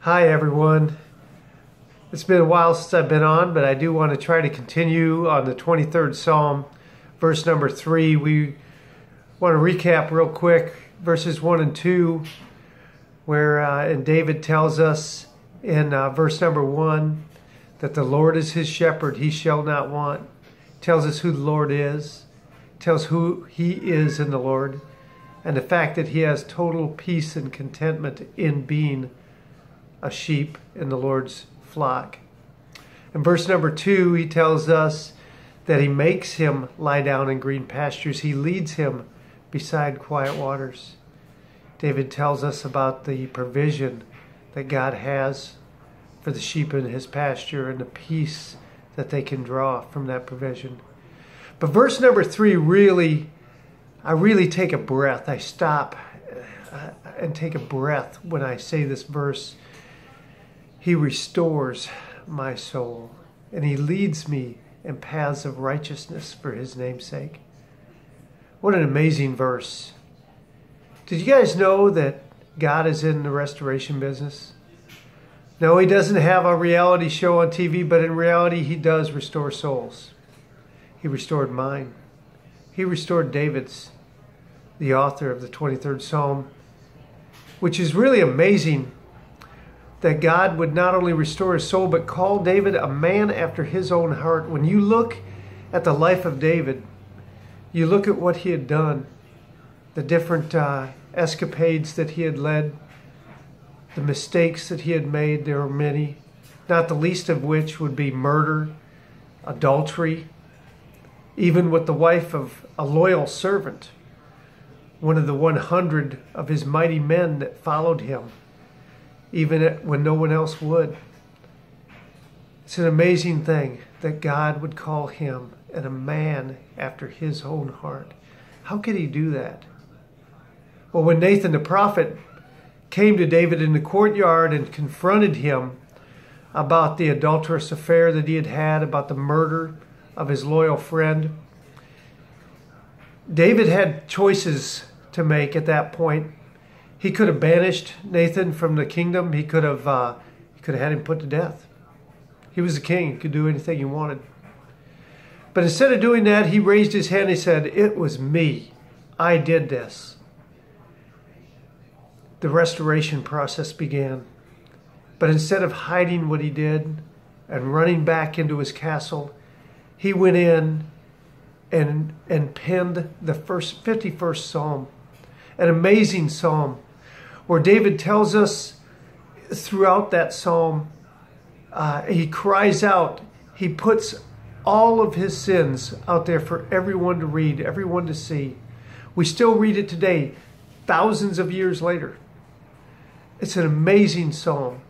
Hi everyone. It's been a while since I've been on, but I do want to try to continue on the 23rd Psalm, verse number 3. We want to recap real quick verses 1 and 2, where and David tells us in verse number 1 that the Lord is his shepherd, he shall not want. Tells us who the Lord is, tells who he is in the Lord, and the fact that he has total peace and contentment in being a sheep in the Lord's flock. In verse number 2, he tells us that he makes him lie down in green pastures. He leads him beside quiet waters. David tells us about the provision that God has for the sheep in his pasture and the peace that they can draw from that provision. But verse number 3 I really take a breath. I stop and take a breath when I say this verse. He restores my soul, and he leads me in paths of righteousness for his name's sake. What an amazing verse. Did you guys know that God is in the restoration business? No, he doesn't have a reality show on TV, but in reality, he does restore souls. He restored mine. He restored David's, the author of the 23rd Psalm, which is really amazing that God would not only restore his soul, but call David a man after his own heart. When you look at the life of David, you look at what he had done, the different escapades that he had led, the mistakes that he had made. There were many, not the least of which would be murder, adultery, even with the wife of a loyal servant, one of the 100 of his mighty men that followed him, even when no one else would. It's an amazing thing that God would call him and a man after his own heart. How could he do that? Well, when Nathan the prophet came to David in the courtyard and confronted him about the adulterous affair that he had had, about the murder of his loyal friend, David had choices to make at that point. He could have banished Nathan from the kingdom. He could have had him put to death. He was the king. He could do anything he wanted. But instead of doing that, he raised his hand and he said, "It was me. I did this." The restoration process began. But instead of hiding what he did and running back into his castle, he went in and penned the 51st Psalm, an amazing psalm, where David tells us throughout that psalm, he cries out, he puts all of his sins out there for everyone to read, everyone to see. We still read it today, thousands of years later. It's an amazing psalm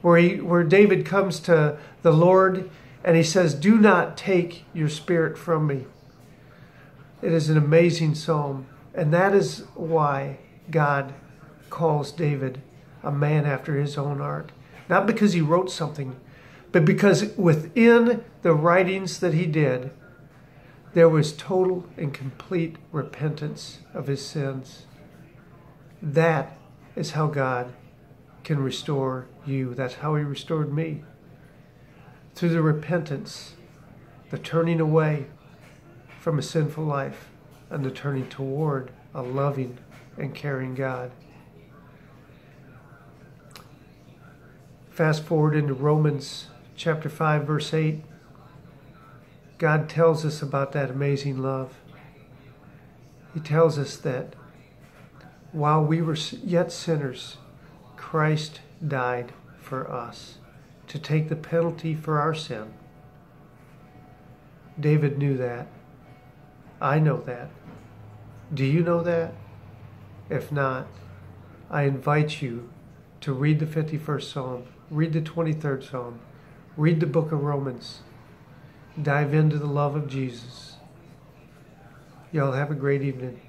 where David comes to the Lord and he says, "Do not take your spirit from me." It is an amazing psalm, and that is why God calls David a man after his own heart. Not because he wrote something, but because within the writings that he did, there was total and complete repentance of his sins. That is how God can restore you. That's how he restored me. Through the repentance, the turning away from a sinful life, and the turning toward a loving and caring God. Fast forward into Romans chapter 5, verse 8. God tells us about that amazing love. He tells us that while we were yet sinners, Christ died for us to take the penalty for our sin. David knew that. I know that. Do you know that? If not, I invite you to read the 51st Psalm, read the 23rd Psalm, read the book of Romans, dive into the love of Jesus. Y'all have a great evening.